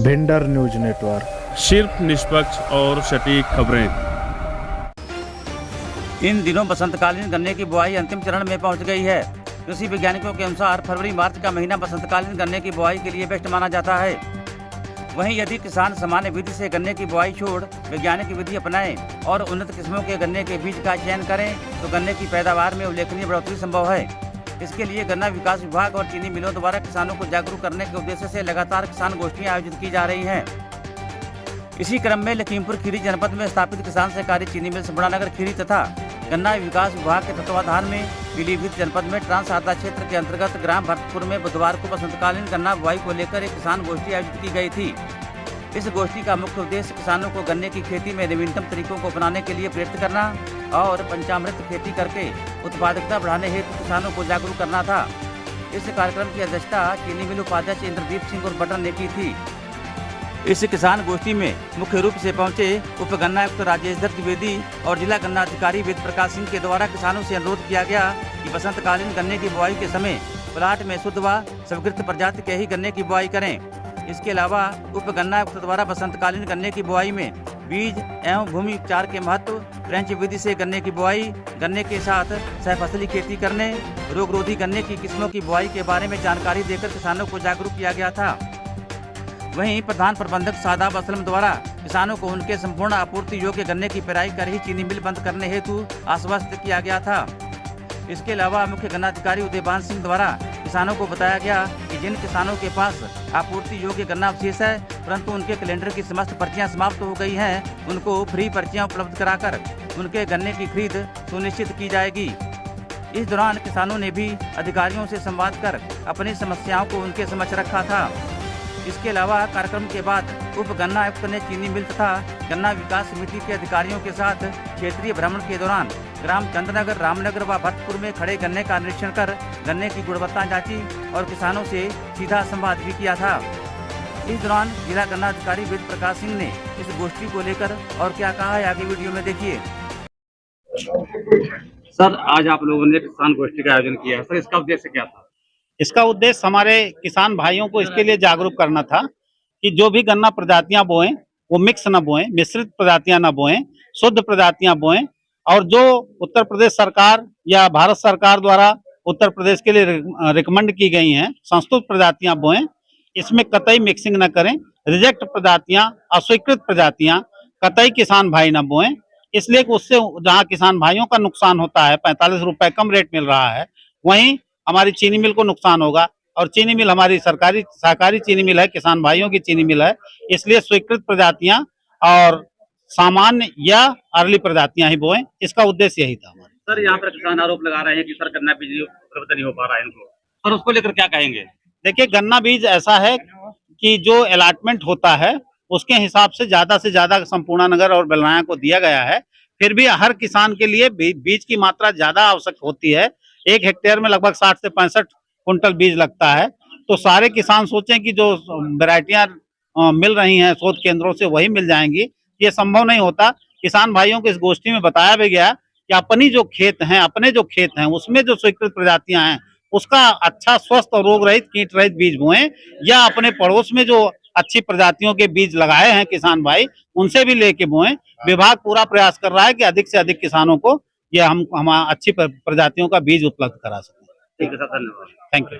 Bhinder news network, सिर्फ निष्पक्ष और सटीक खबरें। इन दिनों बसंतकालीन गन्ने की बुआई अंतिम चरण में पहुंच गई है। कृषि वैज्ञानिकों के अनुसार फरवरी मार्च का महीना बसंतकालीन गन्ने की बुआई के लिए बेस्ट माना जाता है। वहीं यदि किसान सामान्य विधि से गन्ने की बुआई छोड़ वैज्ञानिक विधि अपनाएं और उन्नत किस्मों के गन्ने के बीज का चयन करें तो गन्ने की पैदावार में उल्लेखनीय बढ़ोतरी संभव है। इसके लिए गन्ना विकास विभाग और चीनी मिलों द्वारा किसानों को जागरूक करने के उद्देश्य से लगातार किसान गोष्ठियां आयोजित की जा रही हैं। इसी क्रम में लखीमपुर खीरी जनपद में स्थापित किसान सहकारी चीनी मिल बड़ानगर खीरी तथा गन्ना विकास विभाग के तत्वाधान में पीलीभीत जनपद में ट्रांस आरदा क्षेत्र के अंतर्गत ग्राम भरतपुर में बुधवार को बसंतकालीन गन्ना बुआई को लेकर एक किसान गोष्ठी आयोजित की गई थी। इस गोष्ठी का मुख्य उद्देश्य किसानों को गन्ने की खेती में नवीनतम तरीकों को अपनाने के लिए प्रेरित करना और पंचामृत खेती करके उत्पादकता बढ़ाने हेतु किसानों को जागरूक करना था। इस कार्यक्रम की अध्यक्षता चीनी मिल उपाध्यक्ष इंद्रदीप सिंह और बटन ने की थी। इस किसान गोष्ठी में मुख्य रूप से पहुंचे उप गन्ना आयुक्त राजेश द्विवेदी और जिला गन्ना अधिकारी वेद प्रकाश सिंह के द्वारा किसानों से अनुरोध किया गया कि बसंतकालीन गन्ने की बुआई के समय प्लाट में शुद्ध व स्वीकृत प्रजाति के ही गन्ने की बुआई करें। इसके अलावा उप गन्ना आयुक्त द्वारा बसंतकालीन गन्ने की बुआई में बीज एवं भूमि उपचार के महत्व, फ्रेंच विधि से गन्ने की बुआई, गन्ने के साथ सहफसली खेती करने, रोगरोधी गन्ने की किस्मों की बुआई के बारे में जानकारी देकर किसानों को जागरूक किया गया था। वहीं प्रधान प्रबंधक शादाब असलम द्वारा किसानों को उनके संपूर्ण आपूर्ति योग्य गन्ने की पेराई कर ही चीनी मिल बंद करने हेतु आश्वस्त किया गया था। इसके अलावा मुख्य गन्ना अधिकारी उदयबान सिंह द्वारा किसानों को बताया गया कि जिन किसानों के पास आपूर्ति योग्य गन्ना अवशेष है परंतु उनके कैलेंडर की समस्त पर्चियां समाप्त हो गई हैं, उनको फ्री पर्चियां उपलब्ध कराकर उनके गन्ने की खरीद सुनिश्चित की जाएगी। इस दौरान किसानों ने भी अधिकारियों से संवाद कर अपनी समस्याओं को उनके समक्ष रखा था। इसके अलावा कार्यक्रम के बाद उप गन्ना आयुक्त ने चीनी मिल तथा गन्ना विकास समिति के अधिकारियों के साथ क्षेत्रीय भ्रमण के दौरान ग्राम चंद्रनगर, रामनगर व भरतपुर में खड़े गन्ने का निरीक्षण कर गन्ने की गुणवत्ता जांची और किसानों से सीधा संवाद भी किया था। इस दौरान जिला गन्ना अधिकारी वेद प्रकाश सिंह ने इस गोष्ठी को लेकर और क्या कहा है आगे वीडियो में देखिए। सर, आज आप लोगों ने किसान गोष्ठी का आयोजन किया है, सर इसका उद्देश्य क्या था? इसका उद्देश्य हमारे किसान भाइयों को इसके लिए जागरूक करना था कि जो भी गन्ना प्रजातियां बोएं वो मिक्स न बोएं, मिश्रित प्रजातियां न बोएं, शुद्ध प्रजातियां बोएं और जो उत्तर प्रदेश सरकार या भारत सरकार द्वारा उत्तर प्रदेश के लिए रिकमेंड की गई हैं संस्तुत प्रजातियां बोएं। इसमें कतई मिक्सिंग न करें, रिजेक्ट प्रजातियां, अस्वीकृत प्रजातियां कतई किसान भाई न बोएं। इसलिए उससे जहाँ किसान भाइयों का नुकसान होता है, 45 रुपए कम रेट मिल रहा है, वहीं हमारी चीनी मिल को नुकसान होगा। और चीनी मिल हमारी सरकारी सहकारी चीनी मिल है, किसान भाइयों की चीनी मिल है, इसलिए स्वीकृत प्रजातियां और सामान्य या अर्ली प्रजातियां ही बोएं। इसका उद्देश्य यही था हमारा। सर, यहाँ पर किसान आरोप लगा रहे हैं कि सर गन्ना बीज उपलब्ध नहीं हो पा रहा है इनको, सर उसको लेकर क्या कहेंगे? देखिए, गन्ना बीज ऐसा है कि जो अलॉटमेंट होता है उसके हिसाब से ज्यादा संपूर्ण नगर और बेलनाया को दिया गया है। फिर भी हर किसान के लिए बीज की मात्रा ज्यादा आवश्यक होती है। 1 हेक्टेयर में लगभग 60 से 65 कुंटल बीज लगता है। तो सारे किसान सोचें कि जो वैरायटियां मिल रही हैं शोध केंद्रों से वही मिल जाएंगी, ये संभव नहीं होता। किसान भाइयों को इस गोष्ठी में बताया भी गया कि अपने जो खेत हैं उसमें जो स्वीकृत प्रजातियां हैं उसका अच्छा स्वस्थ और रोग रहित कीट रहित बीज बोएं, या अपने पड़ोस में जो अच्छी प्रजातियों के बीज लगाए हैं किसान भाई उनसे भी लेके बोएं। विभाग पूरा प्रयास कर रहा है कि अधिक से अधिक किसानों को ये हम अच्छी प्रजातियों का बीज उपलब्ध करा सकें। ठीक है सर, धन्यवाद। Thank you.